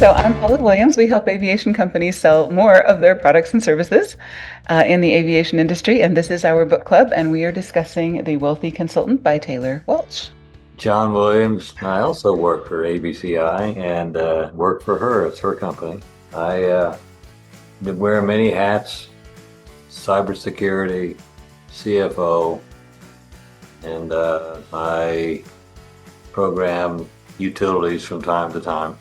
So I'm Paula Williams. We help aviation companies sell more of their products and services in the aviation industry. And this is our book club, and we are discussing The Wealthy Consultant by Taylor Welch. John Williams. I also work for ABCI and work for her. It's her company. I wear many hats: cybersecurity, CFO, and I program utilities from time to time.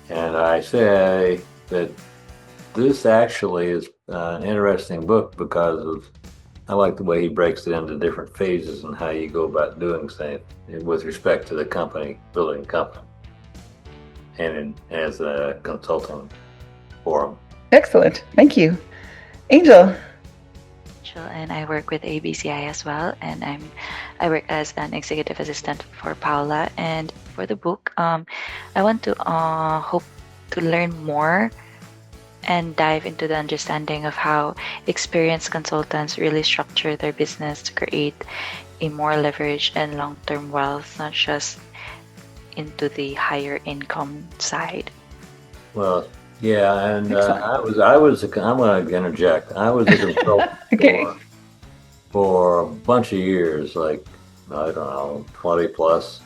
And I say that this actually is an interesting book because I like the way he breaks it into different phases and how you go about doing things with respect to the company, building a company, and as a consulting forum. Excellent. Thank you. Angel. And I work with ABCI as well, and I work as an executive assistant for Paula. And for the book, I want to hope to learn more and dive into the understanding of how experienced consultants really structure their business to create a more leveraged and long-term wealth, not just into the higher income side. Well, yeah, and I'm going to interject. I was a consultant Okay. for a bunch of years, like, I don't know, 20 plus.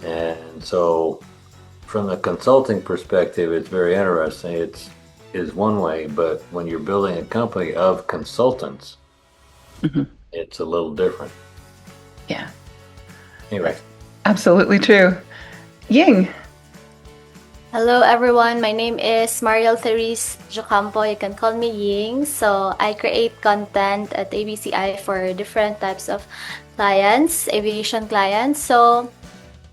And so from the consulting perspective, it's very interesting. It's is one way, but when you're building a company of consultants, it's a little different. Yeah. Anyway. Absolutely true. Ying. Hello everyone, my name is Mariel Therese Jocampo. You can call me Ying. So I create content at ABCI for different types of clients, aviation clients. So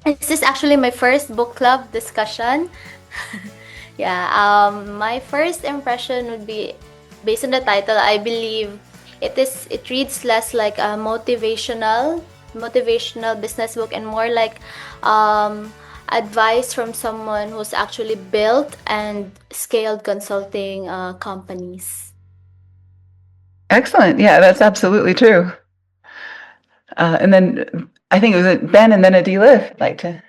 this is actually my first book club discussion. My first impression would be, based on the title, I believe it reads less like a motivational business book and more like advice from someone who's actually built and scaled consulting companies. Excellent. Yeah, that's absolutely true. And then I think it was Ben and then Adila. Like to.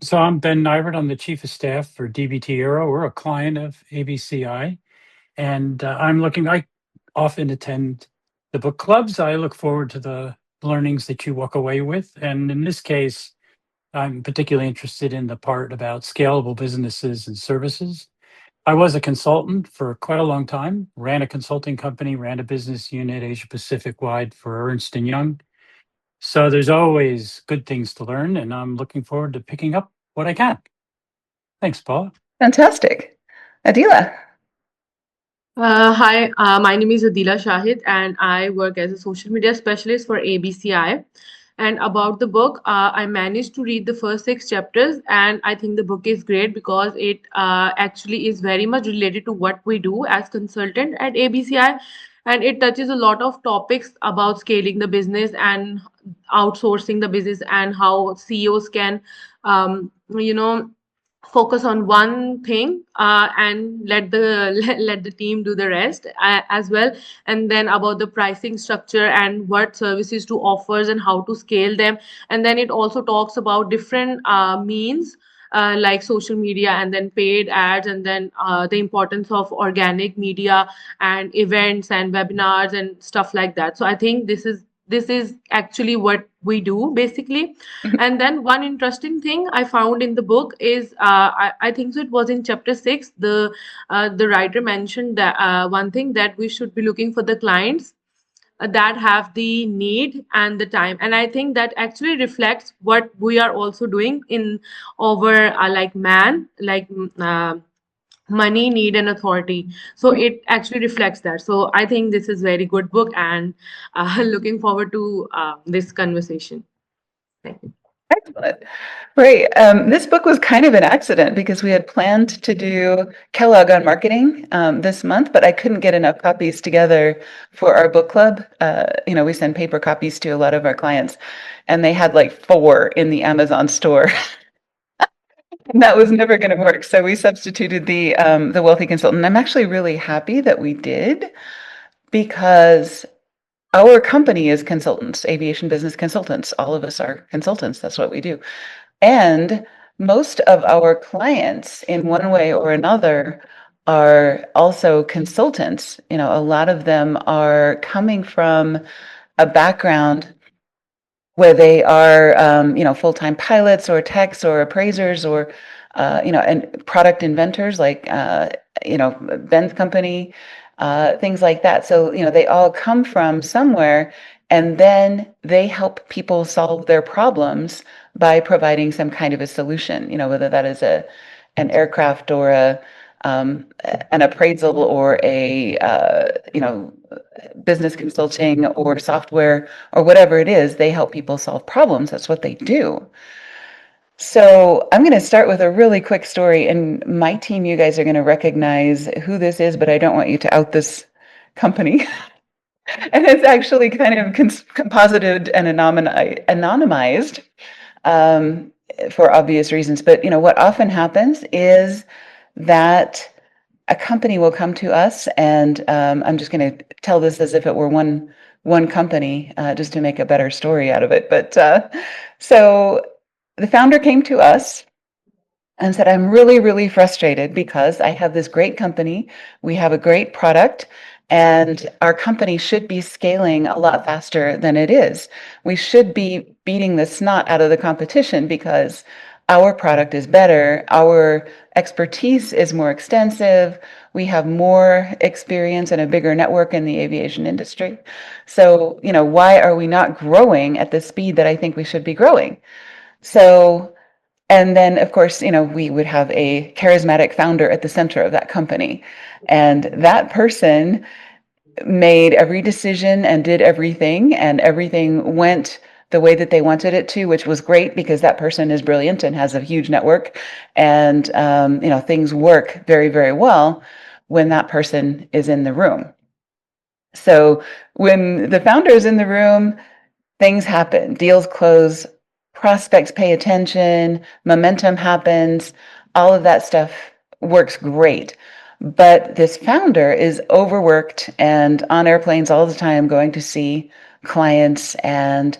So I'm Ben Nivert. I'm the Chief of Staff for DBT Aero. We're a client of ABCI. And I often attend the book clubs. I look forward to the learnings that you walk away with. And in this case, I'm particularly interested in the part about scalable businesses and services. I was a consultant for quite a long time, ran a consulting company, ran a business unit Asia Pacific wide for Ernst & Young. So there's always good things to learn, and I'm looking forward to picking up what I can. Thanks, Paul. Fantastic. Adila. Hi, my name is Adila Shahid, and I work as a social media specialist for ABCI. And about the book, I managed to read the first 6 chapters, and I think the book is great because it actually is very much related to what we do as consultant at ABCI. And it touches a lot of topics about scaling the business and outsourcing the business and how CEOs can, focus on one thing and let the team do the rest as well, and then about the pricing structure and what services to offers and how to scale them. And then it also talks about different means like social media and then paid ads, and then the importance of organic media and events and webinars and stuff like that. So I think this is actually what we do basically. And then one interesting thing I found in the book is I think so it was in chapter 6, the writer mentioned that one thing, that we should be looking for the clients that have the need and the time. And I think that actually reflects what we are also doing in our money, need, and authority. So it actually reflects that. So I think this is very good book, and looking forward to this conversation. Thank you. Excellent. Great. This book was kind of an accident because we had planned to do Kellogg on marketing this month, but I couldn't get enough copies together for our book club. We send paper copies to a lot of our clients, and they had like 4 in the Amazon store. And that was never going to work. So we substituted the Wealthy Consultant. I'm actually really happy that we did, because our company is consultants, aviation business consultants. All of us are consultants. That's what we do. And most of our clients in one way or another are also consultants. You know, a lot of them are coming from a background where they are, full-time pilots or techs or appraisers or, and product inventors like, Ben's company, things like that. So, they all come from somewhere, and then they help people solve their problems by providing some kind of a solution, whether that is an aircraft or an appraisal or business consulting or software or whatever it is. They help people solve problems. That's what they do. So I'm going to start with a really quick story, and my team, you guys are going to recognize who this is, but I don't want you to out this company. And it's actually kind of composited and anonymized for obvious reasons. But what often happens is that a company will come to us, and I'm just going to tell this as if it were one company, just to make a better story out of it. But so the founder came to us and said, I'm really, really frustrated because I have this great company. We have a great product, and our company should be scaling a lot faster than it is. We should be beating the snot out of the competition because our product is better. Our expertise is more extensive. We have more experience and a bigger network in the aviation industry. So, why are we not growing at the speed that I think we should be growing? So, and then, of course, we would have a charismatic founder at the center of that company. And that person made every decision and did everything, and everything went the way that they wanted it to, which was great because that person is brilliant and has a huge network. And, things work very, very well when that person is in the room. So when the founder is in the room, things happen, deals close, prospects pay attention, momentum happens, all of that stuff works great. But this founder is overworked and on airplanes all the time going to see clients and,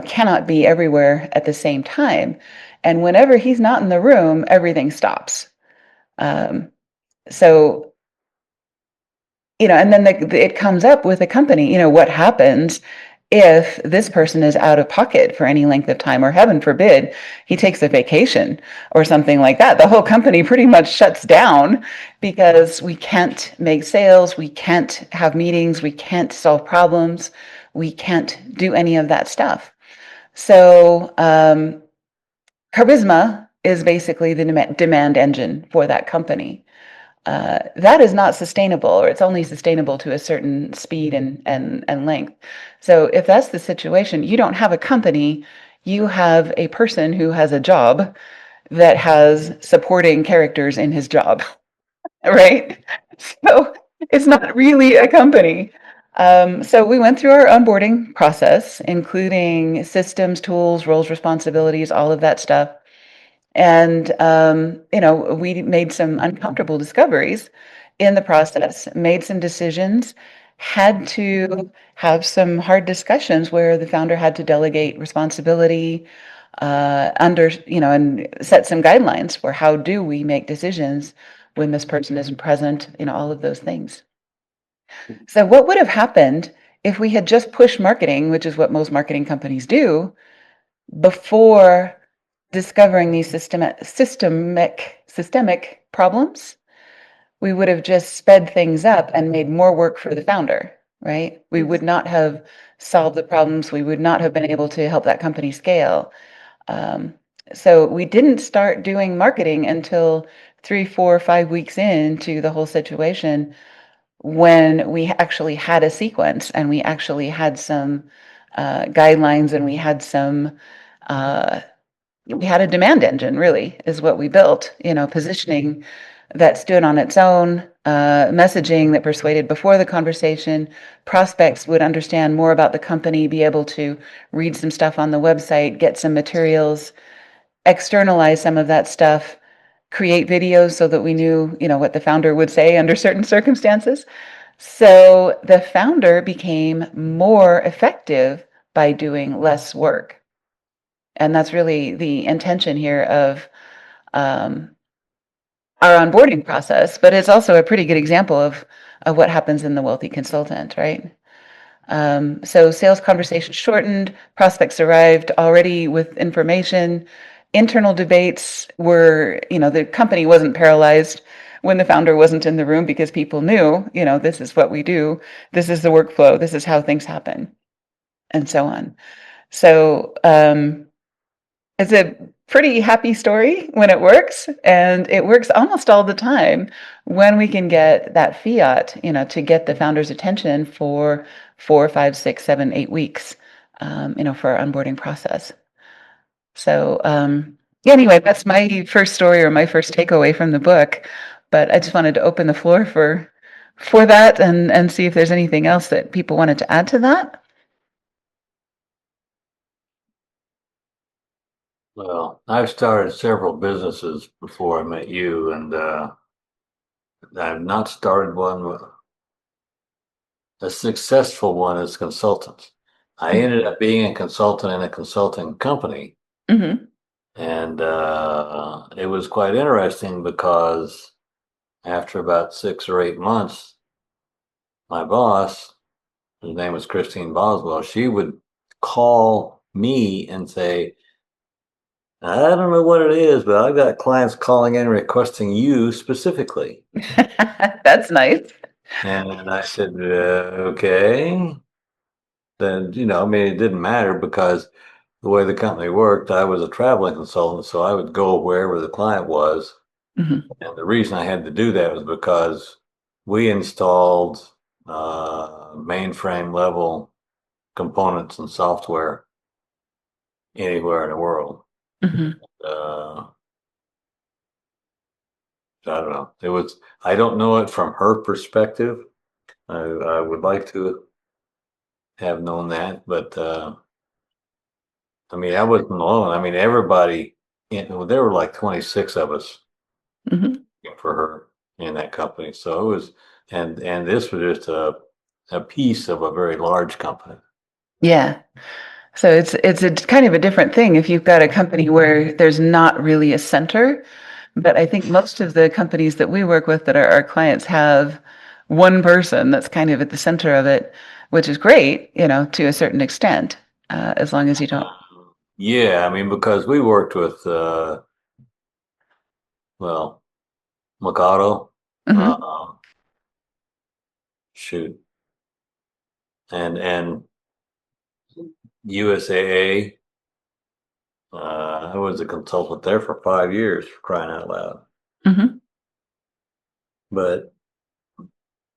cannot be everywhere at the same time. And whenever he's not in the room, everything stops. So and then it comes up with a company, what happens if this person is out of pocket for any length of time, or heaven forbid, he takes a vacation or something like that. The whole company pretty much shuts down because we can't make sales, we can't have meetings, we can't solve problems, we can't do any of that stuff. So Charisma is basically the demand engine for that company. That is not sustainable, or it's only sustainable to a certain speed and length. So if that's the situation, you don't have a company, you have a person who has a job that has supporting characters in his job, right? So it's not really a company. So we went through our onboarding process, including systems, tools, roles, responsibilities, all of that stuff. And, we made some uncomfortable discoveries in the process, made some decisions, had to have some hard discussions where the founder had to delegate responsibility, and set some guidelines for how do we make decisions when this person isn't present, all of those things. So what would have happened if we had just pushed marketing, which is what most marketing companies do, before discovering these systemic problems? We would have just sped things up and made more work for the founder, right? We would not have solved the problems. We would not have been able to help that company scale. So we didn't start doing marketing until 3, 4, 5 weeks into the whole situation, when we actually had a sequence and we actually had some guidelines, and we had a demand engine, really, is what we built, positioning that stood on its own, messaging that persuaded before the conversation. Prospects would understand more about the company, be able to read some stuff on the website, get some materials, externalize some of that stuff, create videos so that we knew, what the founder would say under certain circumstances. So the founder became more effective by doing less work. And that's really the intention here of our onboarding process, but it's also a pretty good example of what happens in the wealthy consultant, right? So sales conversations shortened, prospects arrived already with information, internal debates were, the company wasn't paralyzed when the founder wasn't in the room because people knew, this is what we do, this is the workflow, this is how things happen, and so on. So it's a pretty happy story when it works, and it works almost all the time when we can get that fiat, to get the founder's attention for 4, 5, 6, 7, 8 weeks, for our onboarding process. So, yeah, anyway, that's my first story or my first takeaway from the book. But I just wanted to open the floor for that and see if there's anything else that people wanted to add to that. Well, I've started several businesses before I met you, and I've not started one, a successful one as a consultant. I ended up being a consultant in a consulting company, Mm-hmm. and it was quite interesting because after about 6 or 8 months, my boss, whose name was Christine Boswell, she would call me and say, I don't know what it is, but I've got clients calling in requesting you specifically. That's nice. And I said, okay. Then, I mean, it didn't matter because the way the company worked, I was a traveling consultant, so I would go wherever the client was. Mm-hmm. And the reason I had to do that was because we installed mainframe level components and software anywhere in the world. Mm-hmm. I don't know. I don't know it from her perspective. I would like to have known that, but I mean, I wasn't alone. I mean, everybody, there were like 26 of us Mm-hmm. for her in that company. So it was, and this was just a piece of a very large company. Yeah. So it's a kind of a different thing if you've got a company where there's not really a center. But I think most of the companies that we work with that are our clients have one person that's kind of at the center of it, which is great, to a certain extent, as long as you don't. Yeah, I mean, because we worked with, well, Mikado, Mm-hmm. shoot, and USAA. I was a consultant there for 5 years, for crying out loud. Mm-hmm. But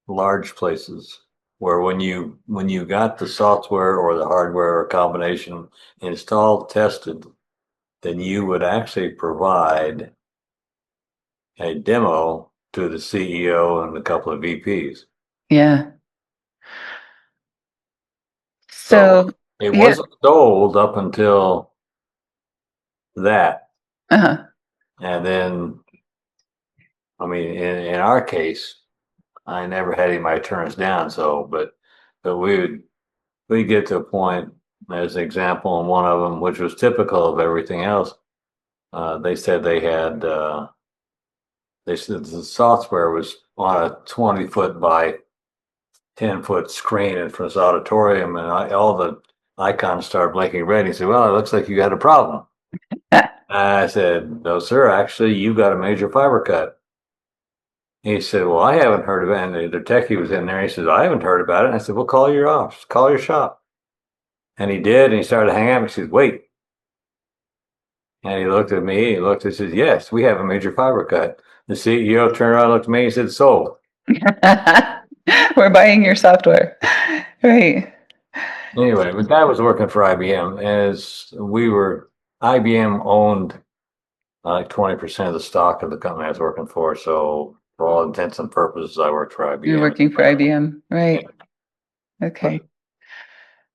large places where when you got the software or the hardware or combination installed, tested, then you would actually provide a demo to the CEO and a couple of VPs. Yeah. So So, it yeah. wasn't sold up until that. Uh-huh. And then, I mean, in our case, I never had any of my turns down. So, but we get to a point, as an example, in one of them, which was typical of everything else. They said they said the software was on a 20-foot by 10-foot screen in front of this auditorium, and all the icons started blinking red. He said, "Well, it looks like you got a problem." I said, "No, sir. Actually, you got a major fiber cut." He said, "Well, I haven't heard of it." And the techie was in there. He said, "I haven't heard about it." And I said, "Well, call your office, call your shop." And he did. And he started hanging out. He said, "Wait." And he looked at me. He looked and said, "Yes, we have a major fiber cut." The CEO turned around, looked at me, and said, "Sold." We're buying your software. Right. Anyway, but that was working for IBM. IBM owned like 20% of the stock of the company I was working for. So for all intents and purposes, I worked for You're IBM. working for IBM, right? Okay.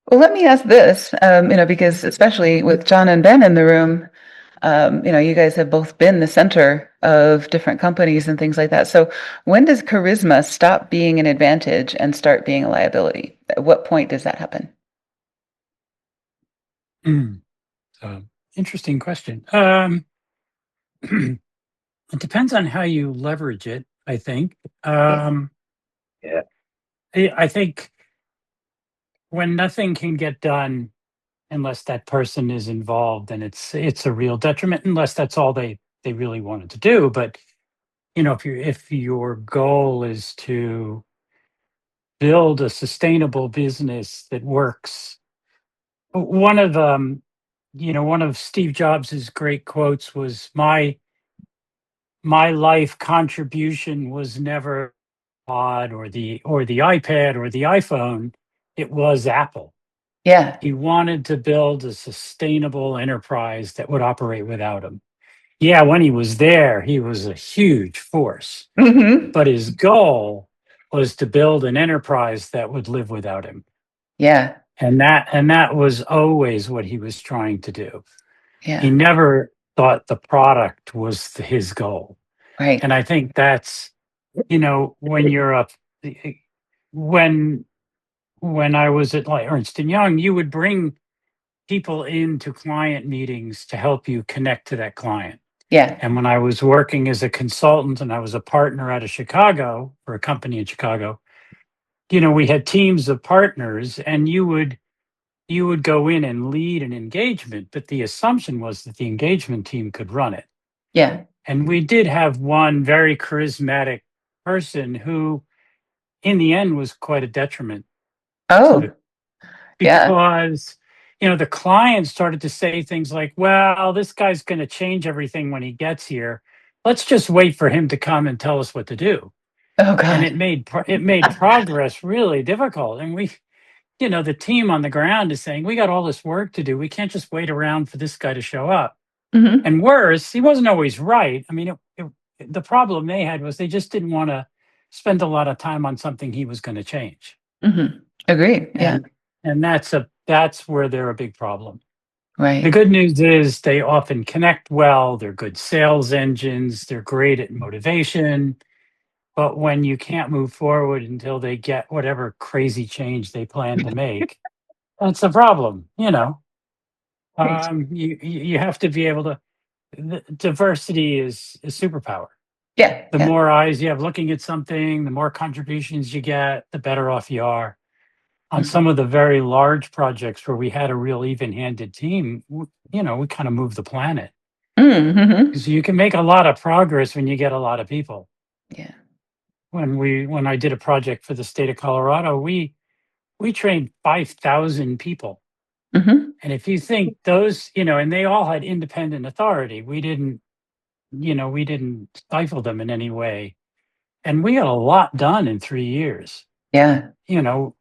But Well, let me ask this, because especially with John and Ben in the room, you guys have both been the center of different companies and things like that. So when does charisma stop being an advantage and start being a liability? At what point does that happen? So interesting question. It depends on how you leverage it, I think. Yeah. I think when nothing can get done unless that person is involved, then it's a real detriment unless that's all they really wanted to do. But if your goal is to build a sustainable business that works, one of one of Steve Jobs's great quotes was my life contribution was never iPod or the iPad or the iPhone, it was Apple. Yeah. He wanted to build a sustainable enterprise that would operate without him. Yeah, when he was there, he was a huge force, Hmm. but his goal was to build an enterprise that would live without him. Yeah. And that was always what he was trying to do. He Yeah. never thought the product was his goal. Right. And I think that's, when you're up, when I was at like Ernst and Young, you would bring people into client meetings to help you connect to that client. Yeah. And when I was working as a consultant and I was a partner out of Chicago for a company in Chicago, we had teams of partners, and you would go in and lead an engagement, but the assumption was that the engagement team could run it. Yeah. And we did have one very charismatic person who, in the end, was quite a detriment to Oh, the yeah. because the client started to say things like, well, this guy's going to change everything when he gets here. Let's just wait for him to come and tell us what to do. Oh, And God. it made progress really difficult. And the team on the ground is saying, we got all this work to do. We can't just wait around for this guy to show up. Hmm. And worse, he wasn't always right. I mean, the problem they had was they just didn't want to spend a lot of time on something he was going to change. Hmm. Agreed. Yeah. And that's where they're a big problem. The Right. good news is they often connect well, they're good sales engines, they're great at motivation, but when you can't move forward until they get whatever crazy change they plan to make, that's a problem. Right. You have to be able to. Diversity is a superpower. Yeah. The Yeah. more eyes you have looking at something, the more contributions you get, the better off you are. On Mhm. some of the very large projects where we had a real even-handed team, we kind of moved the planet Mm-hmm. because you can make a lot of progress when you get a lot of people. Yeah. When I did a project for the state of Colorado, we trained 5,000 people. Hmm. And if you think those, and they all had independent authority, we didn't stifle them in any way. And we got a lot done in 3 years. Yeah.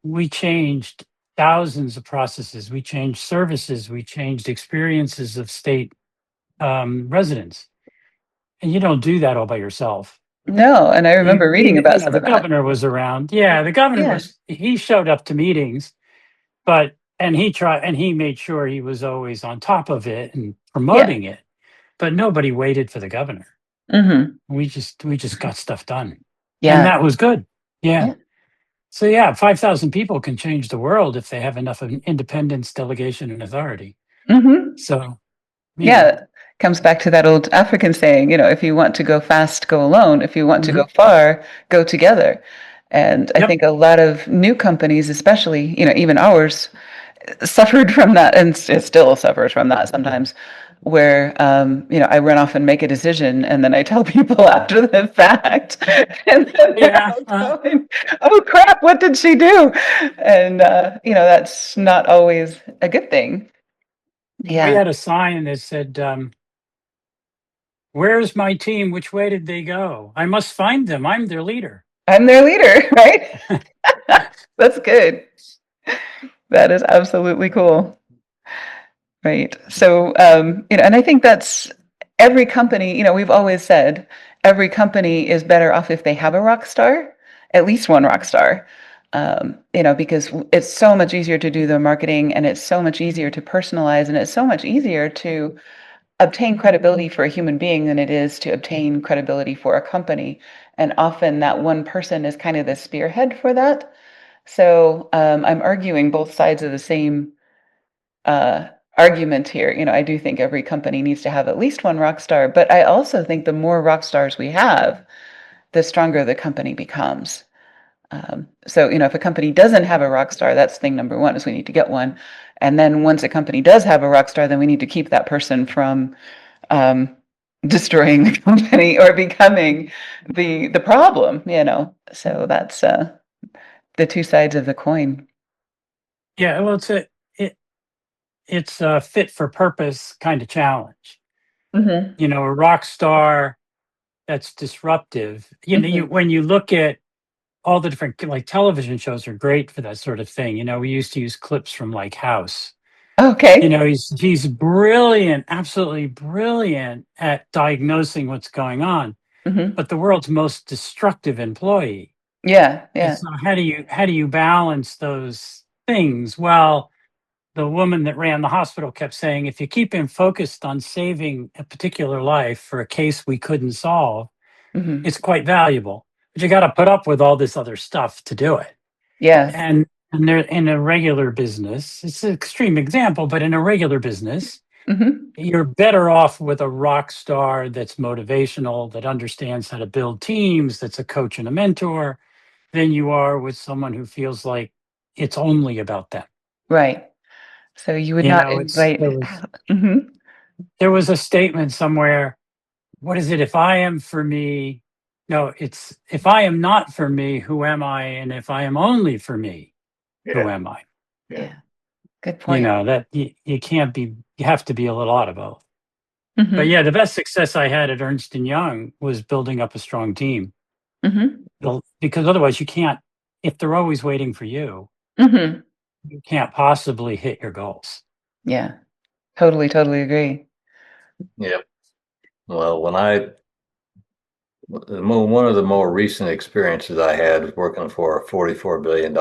We changed thousands of processes, we changed services, we changed experiences of state residents. And you don't do that all by yourself. No, and I remember reading about some The of that. governor was around. Yeah, the governor Yeah. he showed up to meetings, and he made sure he was always on top of it and Yeah. promoting it. But nobody waited for the governor. Hmm. We just got stuff done. And Yeah. that was good. Yeah. Yeah. So yeah, 5,000 people can change the world if they have enough of independence, delegation, and authority. Hmm. So, you know. Yeah. Comes back to that old African saying, if you want to go fast, go alone. If you want to go Mhm. far, go together. And I Yep. think a lot of new companies, especially, even ours, suffered from that, and it still suffers from that sometimes, where I run off and make a decision, and then I tell people after the fact, and then they're Yeah. all going, "Oh crap, what did she do?" And that's not always a good thing. We Yeah, had a sign that said, "Where's my team? Which way did they go? I must find them. I'm their leader." I'm their leader, right? That's good. That is absolutely cool. Right. So, and I think that's every company, we've always said every company is better off if they have a rock star, at least one rock star, because it's so much easier to do the marketing, and it's so much easier to personalize, and it's so much easier to obtain credibility for a human being than it is to obtain credibility for a company. And often that one person is kind of the spearhead for that. So I'm arguing both sides of the same uh, argument here. I do think every company needs to have at least one rock star, but I also think the more rock stars we have, the stronger the company becomes. So, if a company doesn't have a rock star, that's thing number one, is we need to get one. And then once a company does have a rock star, then we need to keep that person from destroying the company or becoming the problem, So that's the two sides of the coin. Yeah, well, it's a fit for purpose kind of challenge. Mm-hmm. A rock star that's disruptive. When you look at all the different, like, television shows are great for that sort of thing. We used to use clips from, like, House. Okay. He's brilliant, absolutely brilliant at diagnosing what's going on, Mm-hmm. but the world's most destructive employee. Yeah. And Yeah. so how do you balance those things? Well, the woman that ran the hospital kept saying, if you keep him focused on saving a particular life for a case we couldn't solve, Mm-hmm. it's quite valuable. But you got to put up with all this other stuff to do it. Yeah. And they're in a regular business. It's an extreme example, but in a regular business, Mm-hmm. you're better off with a rock star that's motivational, that understands how to build teams, that's a coach and a mentor, than you are with someone who feels like it's only about them. Right. So you would not invite. Mm-hmm. There was a statement somewhere. What is it? If I am for me, no, it's if I am not for me, who am I? And if I am only for me, who am I? Yeah. Good point. That you can't be, you have to be a little out of both. Mm-hmm. But yeah, the best success I had at Ernst & Young was building up a strong team. Mm-hmm. Because otherwise you can't, if they're always waiting for you, Mm-hmm. you can't possibly hit your goals. Yeah. Totally agree. Yep. Well, one of the more recent experiences I had was working for a $44 billion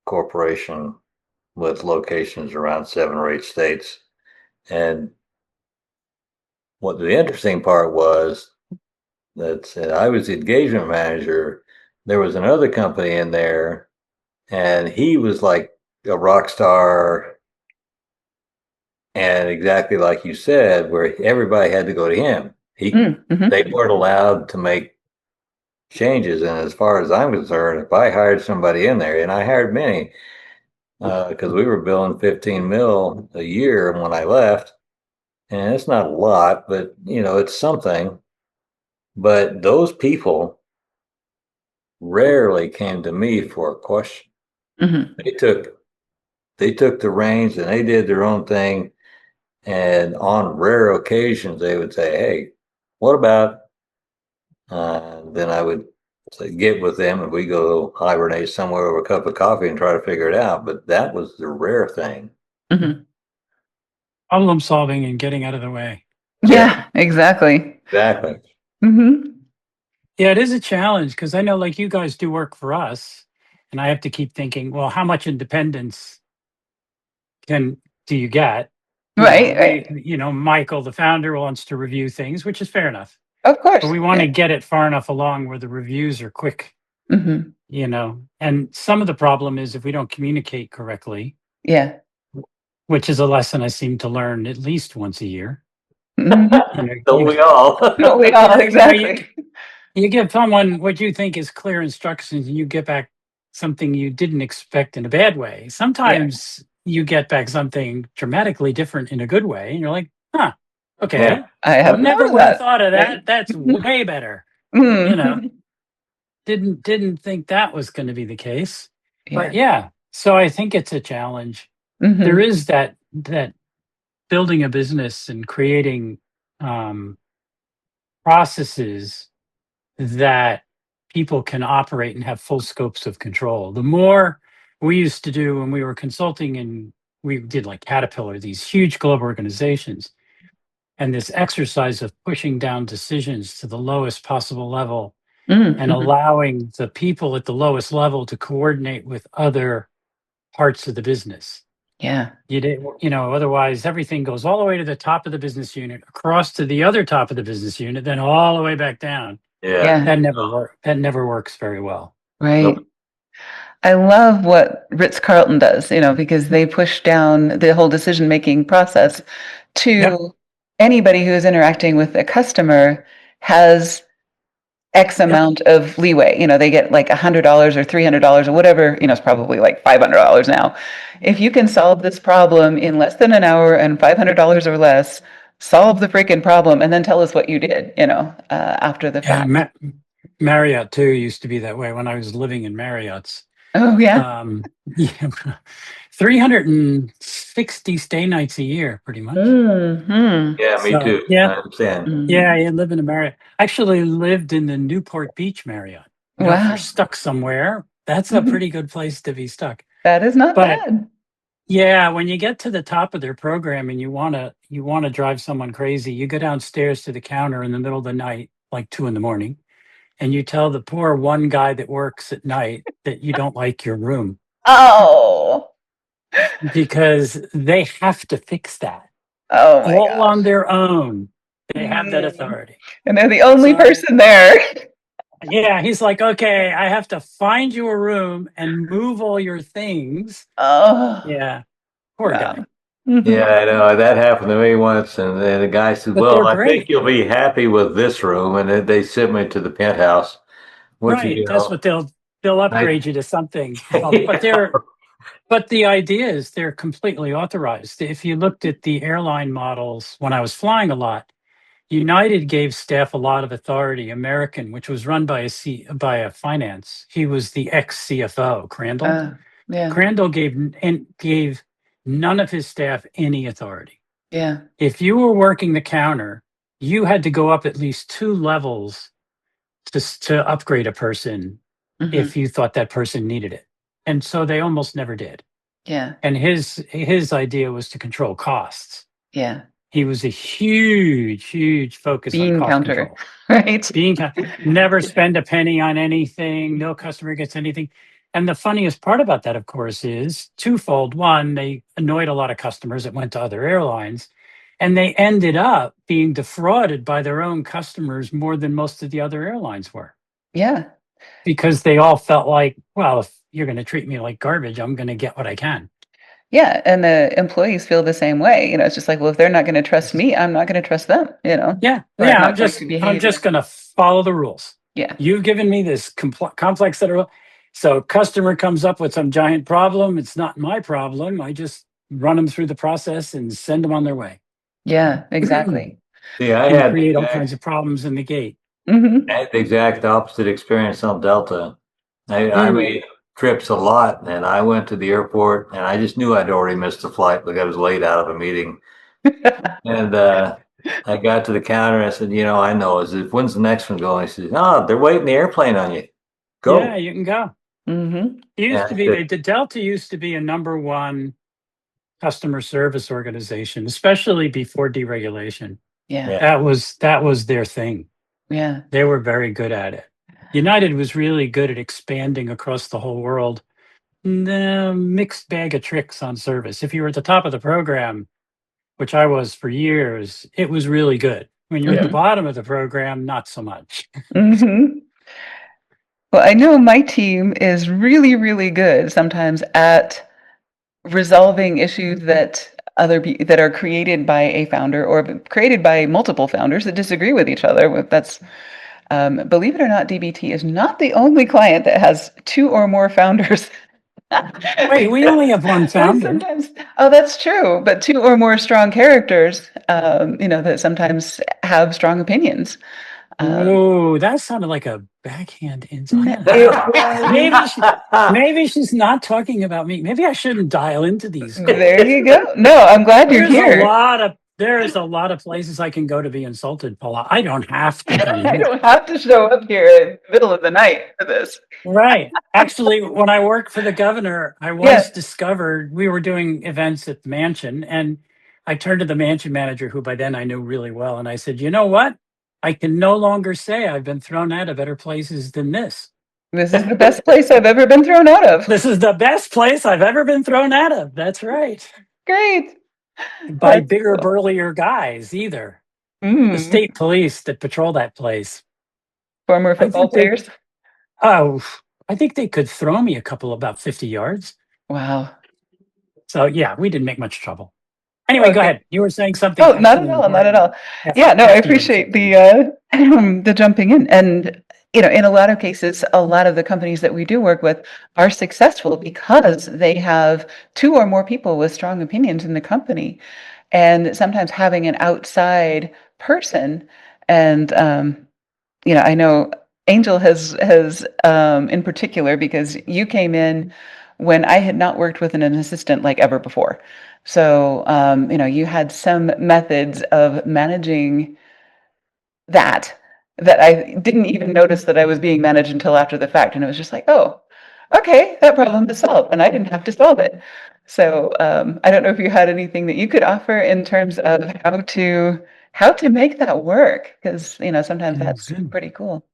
corporation with locations around 7 or 8 states. And what the interesting part was that I was the engagement manager. There was another company in there, and he was like a rock star. And exactly like you said, where everybody had to go to him. Mm-hmm. They weren't allowed to make changes. And as far as I'm concerned, if I hired somebody in there, and I hired many, because we were billing 15 mil a year when I left, and it's not a lot, but it's something. But those people rarely came to me for a question. Mm-hmm. They took the reins and they did their own thing. And on rare occasions, they would say, "Hey, what about?" Then I would get with them and we go hibernate somewhere over a cup of coffee and try to figure it out. But that was the rare thing. Mm-hmm. Problem solving and getting out of the way. Yeah, exactly. Exactly. Mm-hmm. Yeah, it is a challenge because I know, like, you guys do work for us, and I have to keep thinking, well, how much independence do you get? Right. Michael, the founder, wants to review things, which is fair enough. Of course. But we want to get it far enough along where the reviews are quick, Mm-hmm. And some of the problem is if we don't communicate correctly, Yeah. which is a lesson I seem to learn at least once a year. Mm-hmm. Don't we all? Don't we all? Exactly. You give someone what you think is clear instructions and you get back something you didn't expect in a bad way. Sometimes you get back something dramatically different in a good way, and you're like, huh, okay. Yeah. I haven't Never thought of would have that. thought of that. That's way better. Mm-hmm. Didn't think that was going to be the case. Yeah. But yeah, so I think it's a challenge. Mm-hmm. There is that building a business and creating processes that people can operate and have full scopes of control. The more we used to do when we were consulting, and we did like Caterpillar, these huge global organizations, and this exercise of pushing down decisions to the lowest possible level Mm-hmm. and allowing the people at the lowest level to coordinate with other parts of the business. Yeah. Otherwise everything goes all the way to the top of the business unit, across to the other top of the business unit, then all the way back down. Yeah. That never works very well. Right. Nope. I love what Ritz-Carlton does, because they push down the whole decision-making process to Yep. anybody who is interacting with a customer has X amount of leeway. They get like $100 or $300 or whatever, it's probably like $500 now. If you can solve this problem in less than an hour and $500 or less, solve the freaking problem and then tell us what you did, after the Yeah, fact. Marriott too used to be that way when I was living in Marriott's. Oh, yeah. Yeah, 360 stay nights a year, pretty much. Mm-hmm. Yeah, me So, too. yeah. I understand. Mhm. Yeah, I live in a Marriott. Actually lived in the Newport Beach Marriott. If Wow. you're stuck somewhere, that's a pretty good place to be stuck. That is not But bad. yeah, when you get to the top of their program and you wanna drive someone crazy, you go downstairs to the counter in the middle of the night, like 2 a.m, and you tell the poor one guy that works at night that you don't like your room Oh. because they have to fix that Oh my all on gosh. their own. They have that Mm. authority. And they're the only So, person there. yeah, he's like, okay, I have to find you a room and move all your things. Oh. Yeah, poor guy. Wow. Mhm. Yeah, I know that happened to me once, and then the guy said, But "Well, they're I think great. you'll be happy with this room," and then they sent me to the penthouse, which Right. That's what they'll I upgrade you to something else. But yeah. the idea is they're completely authorized. If you looked at the airline models when I was flying a lot, United gave staff a lot of authority. American, which was run by a finance, he was the ex CFO, Crandall. Yeah. Crandall gave none of his staff any authority. Yeah. If you were working the counter, you had to go up at least 2 levels to upgrade a person Mhm. if you thought that person needed it. And so they almost never did. Yeah. And his idea was to control costs. Yeah. He was a huge focus on Bean cost counter, control. right? Never spend a penny on anything. No customer gets anything. And the funniest part about that, of course, is twofold. One, they annoyed a lot of customers that went to other airlines, and they ended up being defrauded by their own customers more than most of the other airlines were, Yeah. because they all felt like, well, if you're going to treat me like garbage, I'm going to get what I can. Yeah. And the employees feel the same way. It's just like, well, if they're not going to trust me, I'm not going to trust them, Yeah. or Yeah. I'm I'm not going just, to I'm behave. just going to follow the rules. Yeah. You've given me this complex set of rules. So customer comes up with some giant problem. It's not my problem. I just run them through the process and send them on their way. Yeah, exactly. See, I And had the create all exact, kinds of problems in the gate. Mm-hmm. I had the exact opposite experience on Delta. I Mm. made trips a lot, and I went to the airport, and I just knew I'd already missed the flight because I was late out of a meeting. And I got to the counter and I said, I know. I said, when's the next one going? He said, oh, they're waiting the airplane on you. Go. Yeah, you can go. Mm-hmm. It used And to I be, said, the Delta used to be a number one customer service organization, especially before deregulation. Yeah. Yeah. That was their thing. Yeah. They were very good at it. United was really good at expanding across the whole world. The mixed bag of tricks on service. If you were at the top of the program, which I was for years, it was really good. When you're at the bottom of the program, not so much. Mm-hmm. Well, I know my team is really, really good sometimes at resolving issues that that are created by a founder or created by multiple founders that disagree with each other. That's believe it or not, DBT is not the only client that has two or more founders. Wait, we only have one founder. Sometimes, oh, that's true, but two or more strong characters, that sometimes have strong opinions. Oh, that sounded like a backhand insult. It Maybe she's not talking about me. Maybe I shouldn't dial into these calls. there you go. No, I'm glad you're here. There is a lot of places I can go to be insulted, Paula. I don't have to come I here. don't have to show up here in the middle of the night for this. Right. Actually, when I worked for the governor, I once discovered we were doing events at the mansion, and I turned to the mansion manager, who by then I knew really well, and I said, you know what? I can no longer say I've been thrown out of better places than this. This is the best place I've ever been thrown out of. This is the best place I've ever been thrown out of. That's right. Great. By bigger, burlier guys, either. The state police that patrol that place. Former football players. Oh, I think they could throw me a couple about 50 yards. Wow. So yeah, we didn't make much trouble. Anyway, go Okay. ahead. You were saying something Oh, not at actually all, not at important all. Yeah, no, I appreciate the jumping in. And, in a lot of cases, a lot of the companies that we do work with are successful because they have two or more people with strong opinions in the company. And sometimes having an outside person and, I know Angel has in particular because you came in when I had not worked with an assistant like ever before. So, you had some methods of managing that I didn't even notice that I was being managed until after the fact. And it was just like, oh, okay, that problem is solved, and I didn't have to solve it. So, I don't know if you had anything that you could offer in terms of how to make that work, because, sometimes that's pretty cool.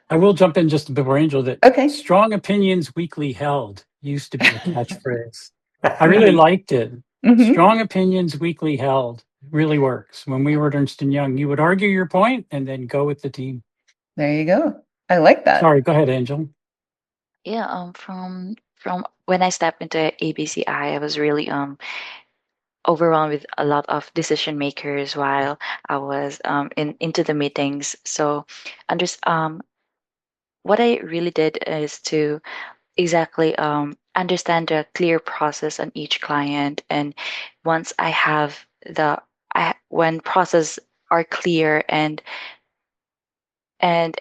I will jump in just before Angel that Okay. strong opinions weakly held used to be a catchphrase. I really liked it. Mhm. Strong opinions weakly held really works. When we were at Ernst & Young, you would argue your point and then go with the team. There you go. I like that. Sorry, go ahead, Angel. Yeah, from when I stepped into ABCI, I was really overwhelmed with a lot of decision makers while I was into the meetings. So, under what I really did is to exactly understand the clear process on each client, and once I have when process are clear and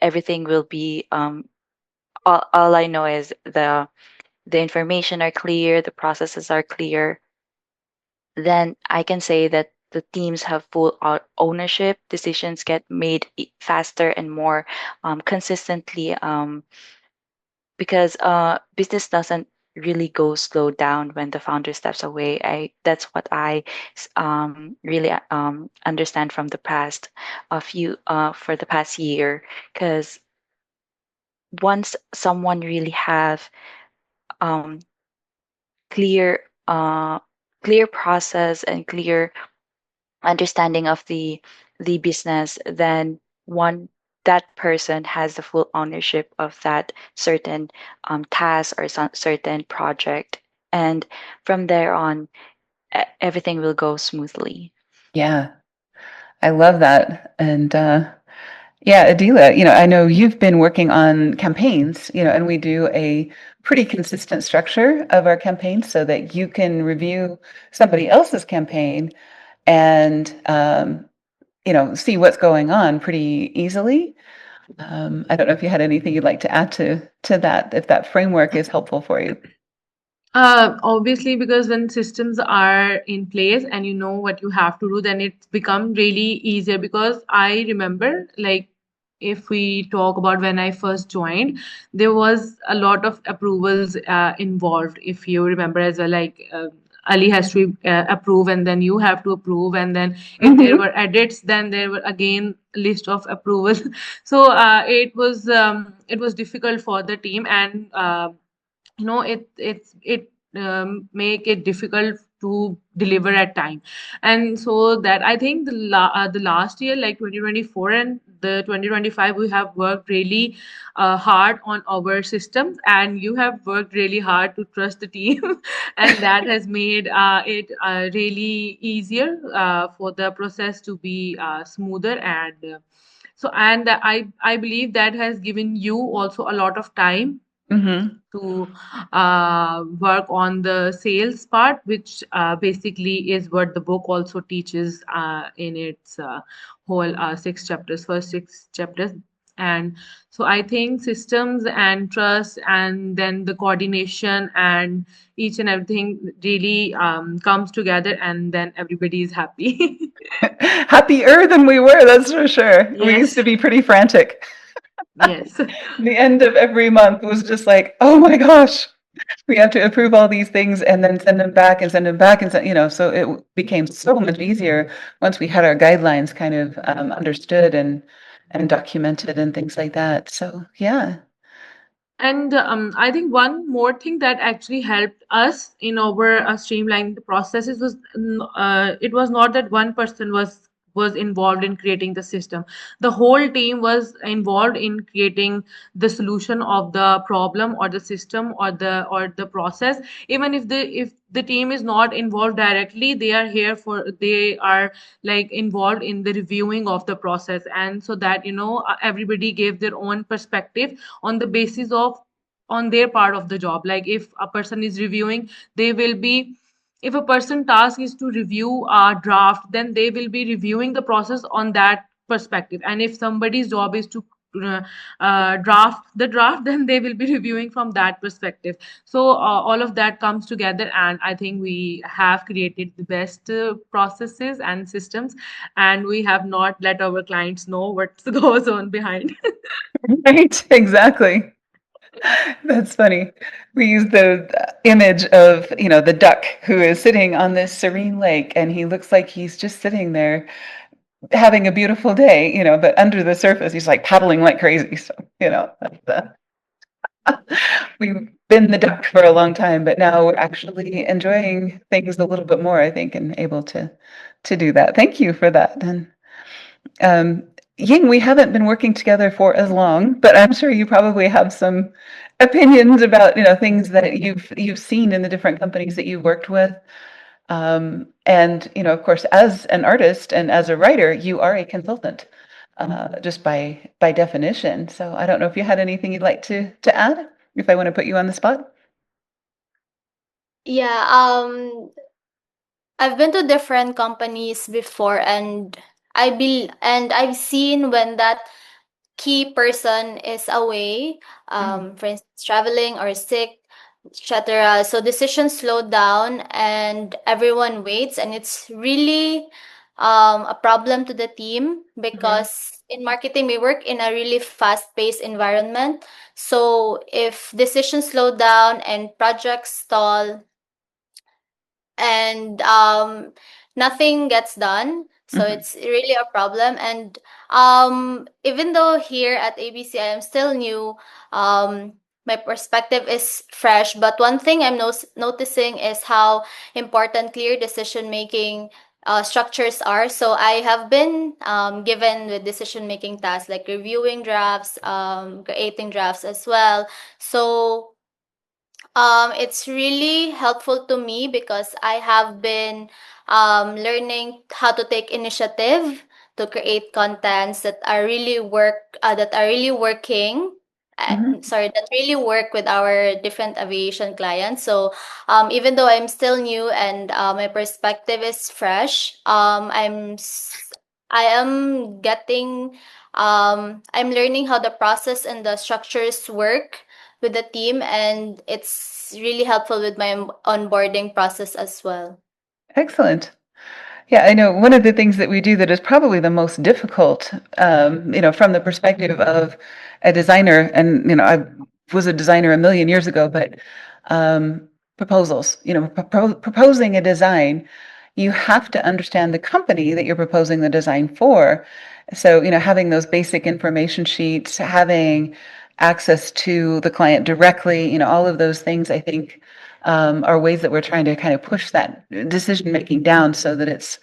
everything will be all I know is the information are clear, the processes are clear, then I can say that the teams have full ownership. Decisions get made faster and more consistently, because business doesn't really go slow down when the founder steps away. That's what I really understand from the past few for the past year, because once someone really have um, clear clear process and clear understanding of the business, then one that person has the full ownership of that certain task or certain project, and from there on, everything will go smoothly. Yeah, I love that. And yeah, Adila, I know you've been working on campaigns, and we do a pretty consistent structure of our campaigns so that you can review somebody else's campaign and see what's going on pretty easily. I don't know if you had anything you'd like to add to that, if that framework is helpful for you. Obviously, because when systems are in place and you know what you have to do, then it's become really easier. Because I remember, like, if we talk about when I first joined, there was a lot of approvals involved. If you remember as well, like Ali has to approve, and then you have to approve, and then if there were edits, then there were again list of approvals. So it was difficult for the team, and it make it difficult to deliver at time. And so that I think the last year, like 2024 and the 2025, we have worked really hard on our system, and you have worked really hard to trust the team. And that has made it really easier for the process to be smoother. And I believe that has given you also a lot of time to work on the sales part, which basically is what the book also teaches in its whole first six chapters. And so I think systems and trust, and then the coordination and each and everything really comes together, and then everybody is happy. Happier than we were, that's for sure. We used Yes. to be pretty frantic. Yes. The end of every month was just like, oh my gosh, we have to approve all these things and then send them back and send them back and so it became so much easier once we had our guidelines kind of understood and documented and things like that. So yeah. And I think one more thing that actually helped us in our streamlining the processes was it was not that one person was was involved in creating the system. The whole team was involved in creating the solution of the problem or the system or the process. Even if the team is not involved directly, they are like involved in the reviewing of the process, and so that everybody gave their own perspective on the basis of on their part of the job. Like if a person is reviewing, they will be if a person task is to review a draft, then they will be reviewing the process on that perspective. And if somebody's job is to draft the draft, then they will be reviewing from that perspective. So all of that comes together, and I think we have created the best processes and systems, and we have not let our clients know what goes on behind. Right, exactly. That's funny. We use the image of, the duck who is sitting on this serene lake, and he looks like he's just sitting there having a beautiful day, but under the surface, he's like paddling like crazy. So, we've been the duck for a long time, but now we're actually enjoying things a little bit more, I think, and able to do that. Thank you for that. And um, Ying, we haven't been working together for as long, but I'm sure you probably have some opinions about, things that you've seen in the different companies that you've worked with. And, of course, as an artist and as a writer, you are a consultant, just by definition. So I don't know if you had anything you'd like to add, if I want to put you on the spot. Yeah, I've been to different companies before, and I've seen when that key person is away, for instance, traveling or sick, etc. So decisions slow down and everyone waits, and it's really a problem to the team because in marketing we work in a really fast-paced environment. So if decisions slow down and projects stall, and nothing gets done, so Mhm. it's really a problem. And even though here at ABC I am still new, my perspective is fresh, but one thing I'm noticing is how important clear decision making structures are. So I have been given with decision making tasks like reviewing drafts, creating drafts as well. So it's really helpful to me because I have been learning how to take initiative to create contents that are really working. Mhm. Sorry, that really work with our different aviation clients. So even though I'm still new and my perspective is fresh, I am getting I'm learning how the process and the structures work with the team, and it's really helpful with my onboarding process as well. Excellent. Yeah, I know one of the things that we do that is probably the most difficult, from the perspective of a designer, and, I was a designer a million years ago, but proposals, proposing a design, you have to understand the company that you're proposing the design for. So, having those basic information sheets, having access to the client directly, all of those things, I think, are ways that we're trying to kind of push that decision making down so that it's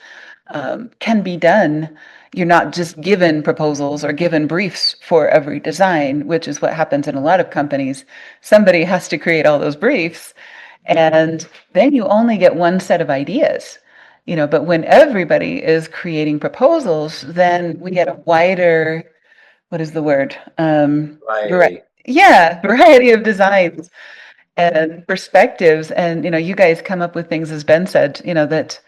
can be done. You're not just given proposals or given briefs for every design, which is what happens in a lot of companies. Somebody has to create all those briefs, and then you only get one set of ideas. But when everybody is creating proposals, then we get a wider, what is the word? Variety. Yeah, variety of designs and perspectives. And, you guys come up with things, as Ben said, that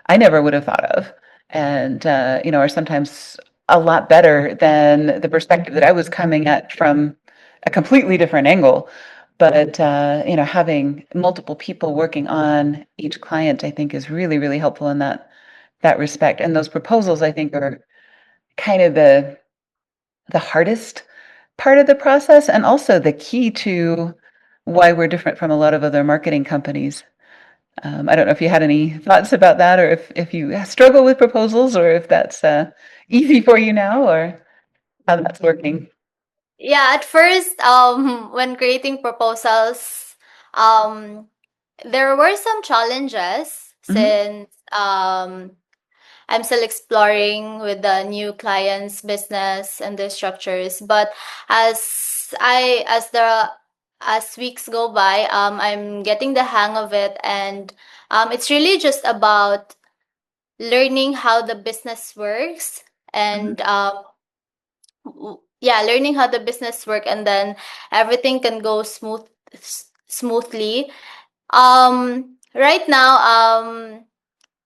I never would have thought of. And, are sometimes a lot better than the perspective that I was coming at from a completely different angle. But, having multiple people working on each client, I think is really, really helpful in that respect. And those proposals, I think, are kind of the hardest part of the process, and also the key to why we're different from a lot of other marketing companies. I don't know if you had any thoughts about that, or if you struggle with proposals, or if that's easy for you now, or how that's working. Yeah, at first, when creating proposals, um, there were some challenges Hmm. since I'm still exploring with the new clients, business, and the structures. But as weeks go by, I'm getting the hang of it, and it's really just about learning how the business works, and learning how the business work, and then everything can go smoothly. Right now,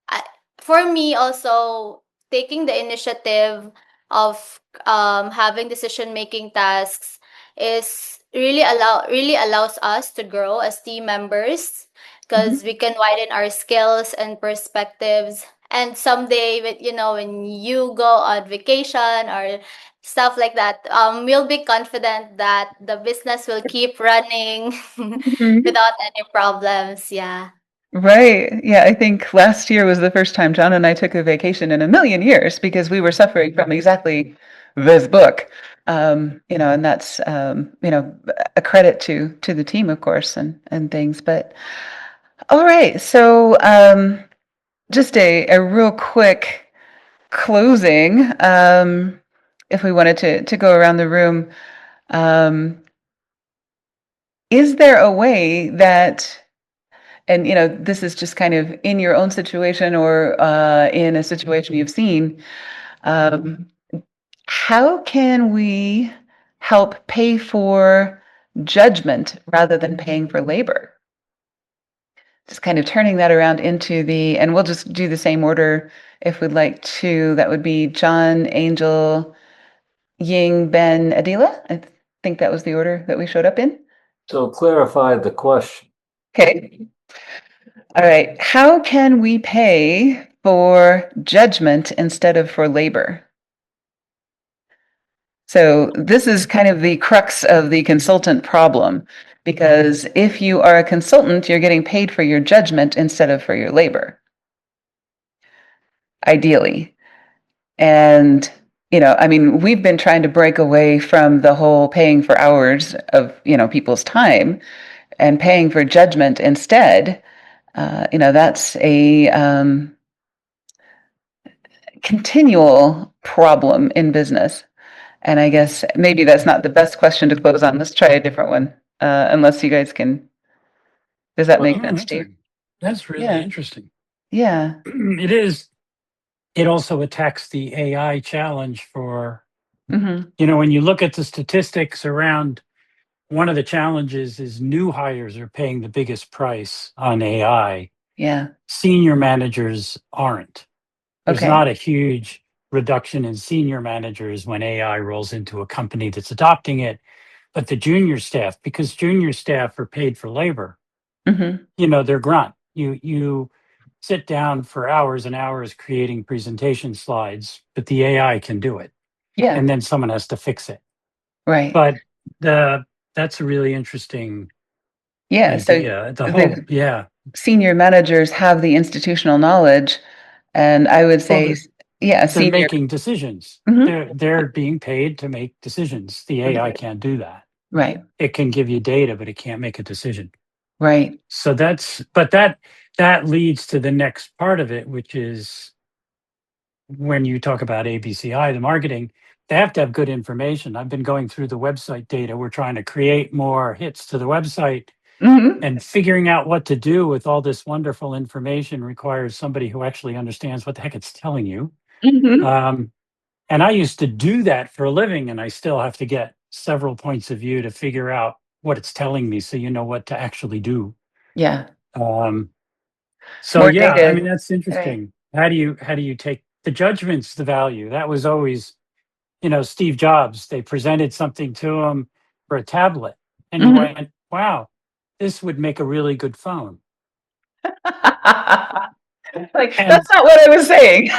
I, for me also, taking the initiative of having decision making tasks is really allows us to grow as team members, because we can widen our skills and perspectives. And someday, when you go on vacation or stuff like that, we'll be confident that the business will keep running Mhm. without any problems. Yeah. Right. Yeah, I think last year was the first time John and I took a vacation in a million years because we were suffering from exactly this book. And that's a credit to the team, of course, and things. But all right, so just a real quick closing. If we wanted to go around the room, um, is there a way that, and this is just kind of in your own situation or in a situation you've seen, um, how can we help pay for judgment rather than paying for labor? Just kind of turning that around into and we'll just do the same order if we'd like to. That would be John, Angel, Ying, Ben, Adila. I think that was the order that we showed up in. So clarify the question. Okay. All right. How can we pay for judgment instead of for labor? So this is kind of the crux of the consultant problem, because if you are a consultant, you're getting paid for your judgment instead of for your labor, ideally. And, we've been trying to break away from the whole paying for hours of, people's time and paying for judgment instead. That's a continual problem in business. And I guess maybe that's not the best question to close on. Let's try a different one, unless you guys can. Does that make sense to you? That's really Yeah. interesting. Yeah. It is. It also attacks the AI challenge for, Mm-hmm. when you look at the statistics around, one of the challenges is new hires are paying the biggest price on AI. Yeah. Senior managers aren't. There's Okay. not a huge reduction in senior managers when AI rolls into a company that's adopting it. But the junior staff, because junior staff are paid for labor, Mm-hmm. they're grunt. You sit down for hours and hours creating presentation slides, but the AI can do it. Yeah. And then someone has to fix it. Right. But that's a really interesting Yeah. So idea. The whole, senior managers have the institutional knowledge, and I would say, they're senior. making decisions. Mhm. They're being paid to make decisions. The AI can't do that. Right. It can give you data, but it can't make a decision. Right. So that leads to the next part of it, which is when you talk about ABCI, the marketing, they have to have good information. I've been going through the website data. We're trying to create more hits to the website, and figuring out what to do with all this wonderful information requires somebody who actually understands what the heck it's telling you. And I used to do that for a living, and I still have to get several points of view to figure out what it's telling me, so you know what to actually do. Yeah. So More yeah, data. that's interesting. How do you take the judgments, the value? That was always, Steve Jobs. They presented something to him for a tablet, and he went, "Wow, this would make a really good phone." That's not what I was saying.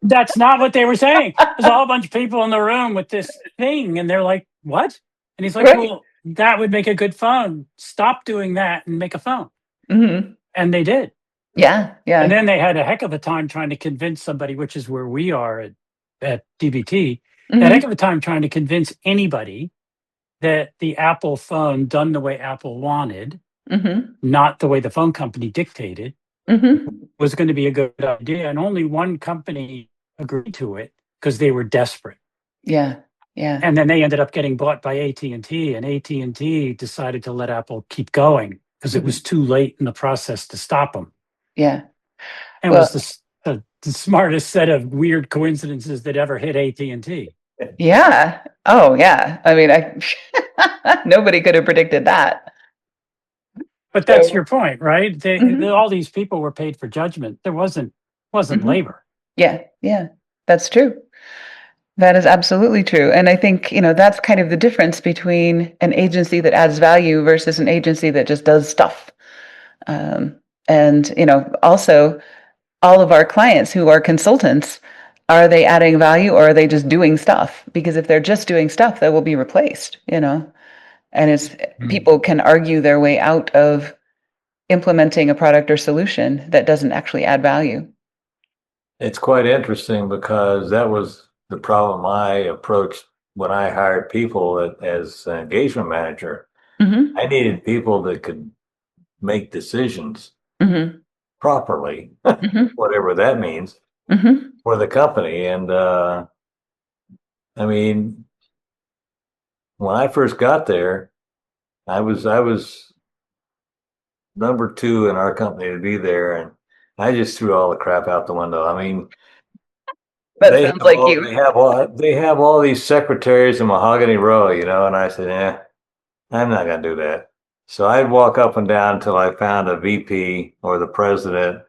That's not what they were saying. There's a whole bunch of people in the room with this thing, and they're like, "What?" And he's like, Right. "Well, that would make a good phone. Stop doing that and make a phone." And they did. Yeah. Yeah. And then they had a heck of a time trying to convince somebody, which is where we are at DBT, a heck of a time trying to convince anybody that the Apple phone done the way Apple wanted, not the way the phone company dictated, was going to be a good idea. And only one company agreed to it because they were desperate. Yeah. Yeah. And then they ended up getting bought by AT&T, and AT&T decided to let Apple keep going because it was too late in the process to stop them. Yeah. And Well, was the smartest set of weird coincidences that ever hit AT&T. yeah. Oh, yeah. I mean, nobody could have predicted that. But that's your point, right? All these people were paid for judgment. There wasn't labor. Yeah. Yeah. That's true. That is absolutely true. And I think, that's kind of the difference between an agency that adds value versus an agency that just does stuff. And, also all of our clients who are consultants, are they adding value or are they just doing stuff? Because if they're just doing stuff, they will be replaced, and it's people can argue their way out of implementing a product or solution that doesn't actually add value. It's quite interesting because that was the problem I approached when I hired people as an engagement manager. Mm-hmm. I needed people that could make decisions Mm-hmm. properly, Mm-hmm. whatever that means, Mm-hmm. for the company. And I mean, when I first got there, I was number two in our company to be there, and I just threw all the crap out the window. I mean, That sounds like you. they have all these secretaries in Mahogany Row, and I said, I'm not gonna do that. So I'd walk up and down until I found a VP or the president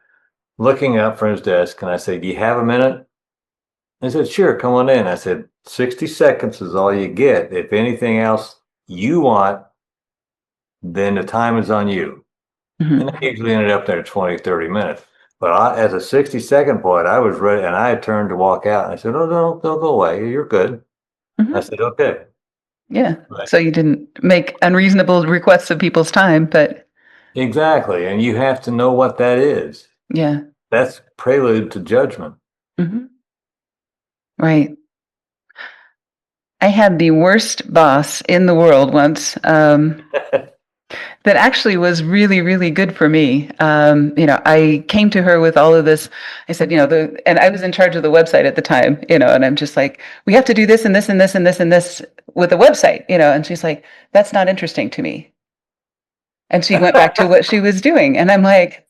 looking up from his desk, and I said, "Do you have a minute?" They said, "Sure, come on in." I said, 60 seconds is all you get. If anything else you want, then the time is on you. And I usually ended up there 20, 30 minutes. But as a 60-second point, I was ready, and I had turned to walk out. And I said, "Oh, no, don't go away. You're good." Mm-hmm. I said, "Okay." Yeah. Right. So you didn't make unreasonable requests of people's time, but Exactly. And you have to know what that is. yeah. That's prelude to judgment. Mm-hmm. Right. I had the worst boss in the world once. That actually was really, really good for me. I came to her with all of this. I said, and I was in charge of the website at the time, and I'm just like, we have to do this and this and this and this and this with the website, and she's like, that's not interesting to me. And she went back to what she was doing. And I'm like,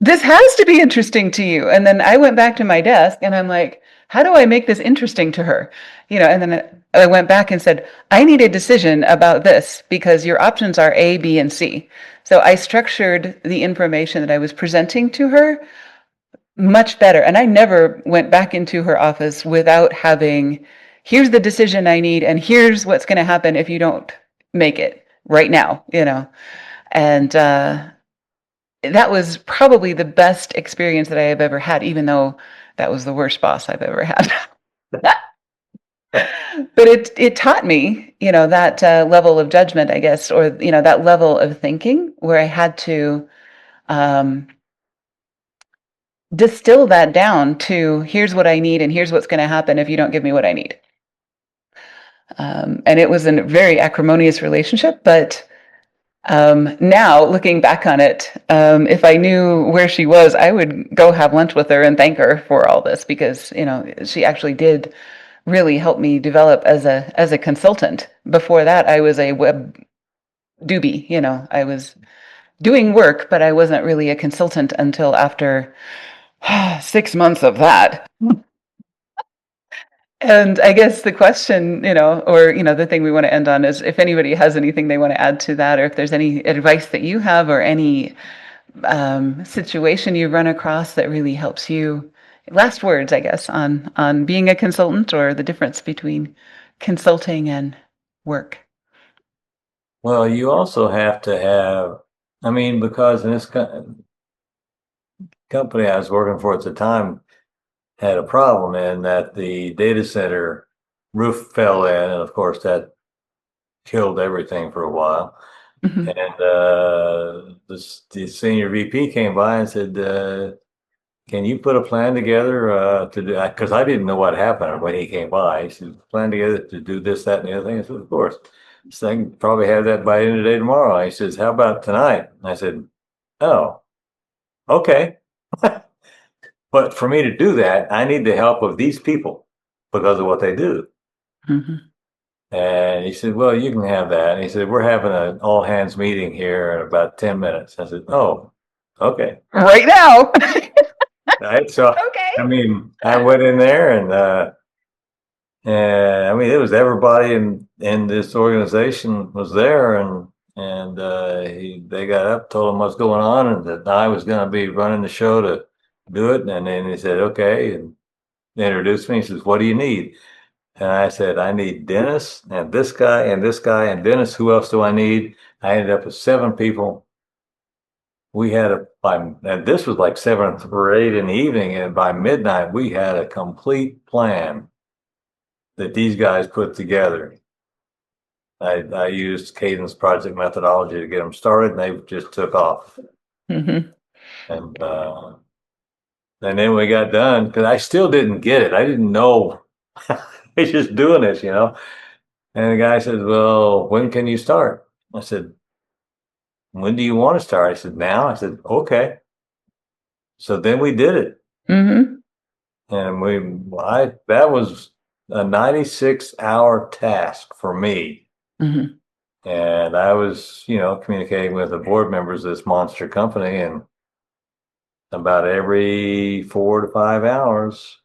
this has to be interesting to you. And then I went back to my desk and I'm like, how do I make this interesting to her? And then I went back and said, I need a decision about this because your options are A, B, and C. So I structured the information that I was presenting to her much better. And I never went back into her office without having, here's the decision I need, and here's what's going to happen if you don't make it right now, And that was probably the best experience that I have ever had, even though that was the worst boss I've ever had. But it taught me, that level of judgment, I guess, or that level of thinking where I had to distill that down to here's what I need and here's what's going to happen if you don't give me what I need. And it was a very acrimonious relationship, but now looking back on it, if I knew where she was, I would go have lunch with her and thank her for all this because, she actually did really help me develop as a consultant. Before that, I was a web doobie, I was doing work, but I wasn't really a consultant until after 6 months of that. And I guess the question, or, the thing we want to end on is if anybody has anything they want to add to that, or if there's any advice that you have or any situation you run across that really helps you. Last words, I guess, on being a consultant or the difference between consulting and work. Well, you also have to have, because in this company I was working for at the time had a problem in that the data center roof fell in, and of course that killed everything for a while. Mm-hmm. And the senior VP came by and said, "Can you put a plan together to do?" Because I didn't know what happened when he came by. He said, "Plan together to do this, that, and the other thing." I said, "Of course." So I can probably have that by the end of the day tomorrow. He says, "How about tonight?" And I said, "Oh, okay." But for me to do that, I need the help of these people because of what they do. Mhm. And he said, well, you can have that. And he said, we're having an all hands meeting here in about 10 minutes. I said, oh, okay. Right now. Right. So, Okay. I mean, I went in there and I mean, it was everybody in this organization was there and they got up, told him what's going on and that I was going to be running the show to do it. And then he said, okay. And they introduced me. He says, what do you need? And I said, I need Dennis and this guy and this guy and Dennis. Who else do I need? I ended up with 7 people. We had and this was like 7 or 8 in the evening. And by midnight, we had a complete plan that these guys put together. I used Cadence project methodology to get them started and they just took off. Mhm. And, uh, and then we got done because I still didn't get it. I didn't know. He's just doing this, And the guy says, well, when can you start? I said, when do you want to start? I said, now. I said, okay. So then we did it. Mhm. And that was a 96-hour task for me. Mhm. And I was, communicating with the board members of this monster company and about every 4 to 5 hours,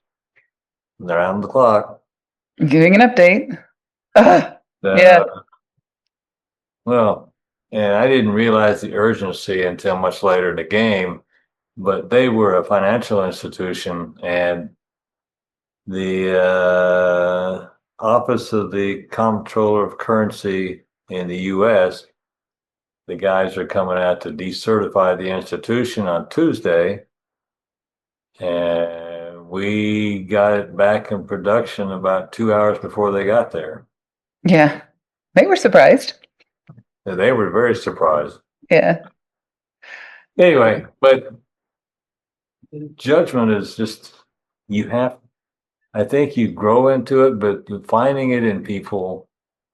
around the clock. Giving an update. Yeah. Uh, well, and I didn't realize the urgency until much later in the game, but they were a financial institution and the Office of the Comptroller of Currency in the U.S., the guys are coming out to decertify the institution on Tuesday, and we got it back in production about 2 hours before they got there. Yeah. They were surprised. And they were very surprised. Yeah. Anyway, but judgment is just, I think you grow into it, but finding it in people,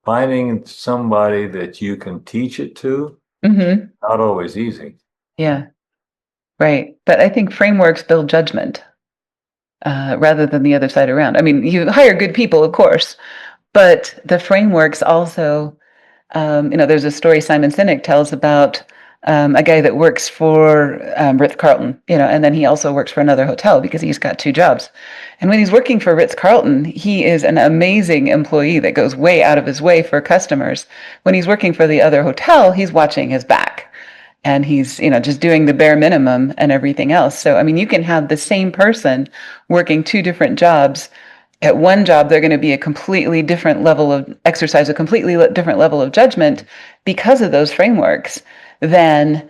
finding somebody that you can teach it to, Mhm. not always easy. Yeah. Right. But I think frameworks build judgment rather than the other side around. I mean, you hire good people, of course, but the frameworks also, there's a story Simon Sinek tells about a guy that works for Ritz-Carlton, and then he also works for another hotel because he's got 2 jobs. And when he's working for Ritz-Carlton, he is an amazing employee that goes way out of his way for customers. When he's working for the other hotel, he's watching his back. And he's, just doing the bare minimum and everything else. So, I mean, you can have the same person working 2 different jobs. At one job, they're going to be a completely different level of exercise, a completely different level of judgment because of those frameworks than,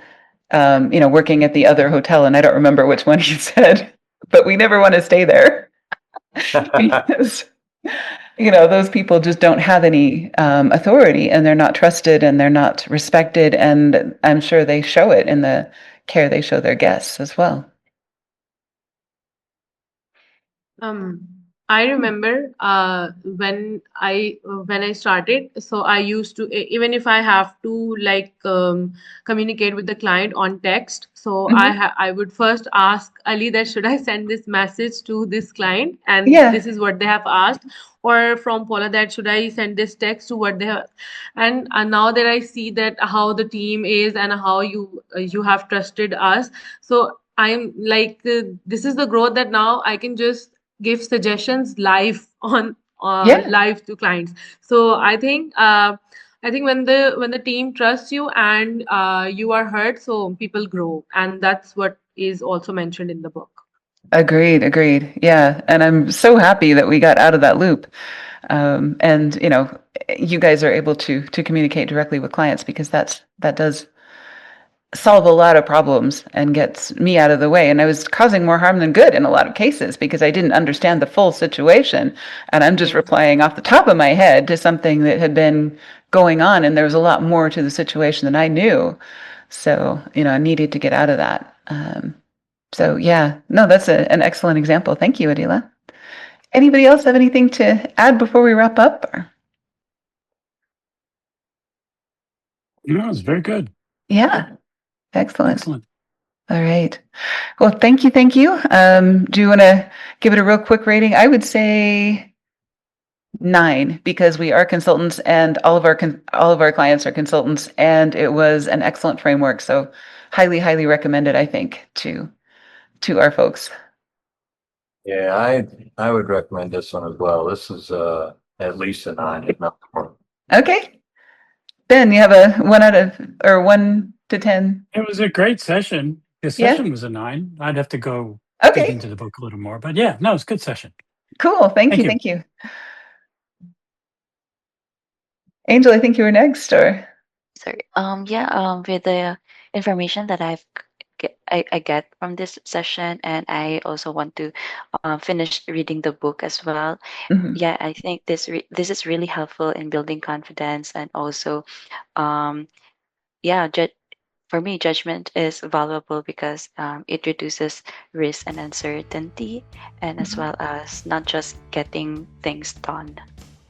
working at the other hotel. And I don't remember which one he said, but we never want to stay there because those people just don't have any authority and they're not trusted and they're not respected. And I'm sure they show it in the care they show their guests as well. I remember when I started, so I used to even if I have to communicate with the client on text, so Mhm. I would first ask Ali that should I send this message to this client and Yeah. this is what they have asked, or from Paula that should I send this text to what they have, and now that I see that how the team is and how you have trusted us, so I'm like this is the growth that now I can just give suggestions live on Yeah. live to clients. So I think when the team trusts you and you are heard, so people grow, and that's what is also mentioned in the book. Agreed. Yeah. And I'm so happy that we got out of that loop. And you guys are able to communicate directly with clients because that does solve a lot of problems and gets me out of the way. And I was causing more harm than good in a lot of cases because I didn't understand the full situation. And I'm just replying off the top of my head to something that had been going on. And there was a lot more to the situation than I knew. So, I needed to get out of that. So yeah, no, that's an excellent example. Thank you, Adila. Anybody else have anything to add before we wrap up? No, it's very good. Yeah, excellent. Excellent. All right. Well, thank you. Thank you. Do you want to give it a real quick rating? I would say 9 because we are consultants and all of our clients are consultants, and it was an excellent framework. So highly, highly recommended, I think, to our folks. Yeah, I would recommend this one as well. This is at least a 9, if not more. Okay. Ben, you have a 1 to 10? It was a great session. The Yeah. session was a 9. I'd have to go dig Okay. into the book a little more, but yeah, no, it's a good session. Cool. Thank you. Thank you. Angel, I think you were next, or? Sorry. With the information that I get from this session, and I also want to finish reading the book as well. Mhm. Yeah, I think this is really helpful in building confidence, and also, yeah, for me, judgment is valuable because it reduces risk and uncertainty, and as well as not just getting things done.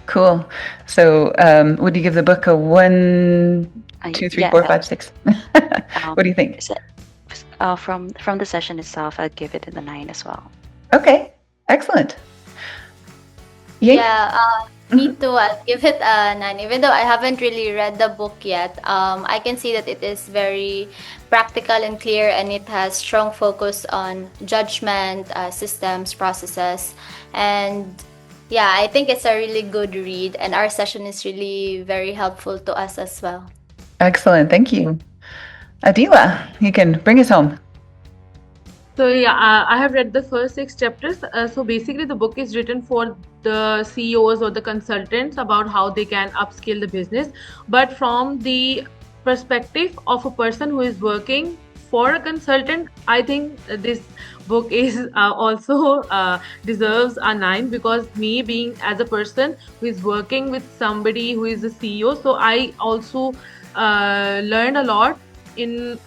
Cool. So, would you give the book a 1, 2, 3, Yeah, 4, 5, 6? What do you think? From the session itself, I'd give it a 9 as well. Okay, excellent. Ying? Yeah, me too. I'll give it a 9. Even though I haven't really read the book yet, I can see that it is very practical and clear, and it has strong focus on judgment, systems, processes, and yeah, I think it's a really good read, and our session is really very helpful to us as well. Excellent. Thank you. Adila, you can bring us home. So yeah, I have read the first 6 chapters. So basically, the book is written for the CEOs or the consultants about how they can upscale the business, but from the perspective of a person who is working for a consultant, I think this book is also deserves a 9, because me being as a person who is working with somebody who is a CEO, so I also learned a lot in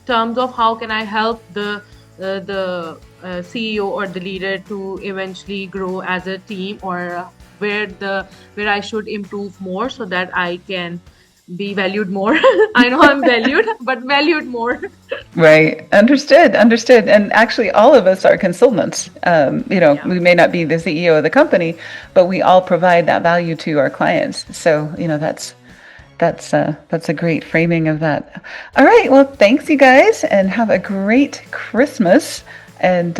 terms of how can I help the CEO or the leader to eventually grow as a team, or where I should improve more so that I can be valued more. I know I'm valued, but valued more. Right. Understood. And actually, all of us are consultants. We may not be the CEO of the company, but we all provide that value to our clients. So, that's a great framing of that. All right. Well, thanks, you guys, and have a great Christmas, and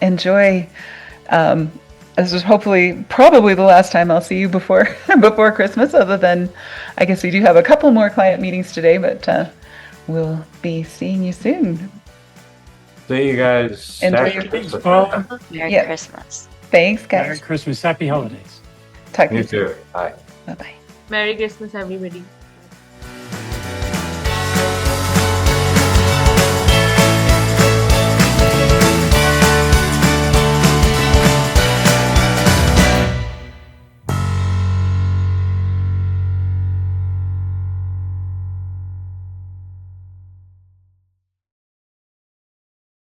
enjoy. This is probably the last time I'll see you before Christmas. Other than, I guess we do have a couple more client meetings today, but we'll be seeing you soon. See you guys. Enjoy Happy your Christmas. Merry Christmas. Thanks, guys. Merry Christmas. Happy holidays. Talk to You you soon. too. Bye. Bye-bye. Merry Christmas, everybody.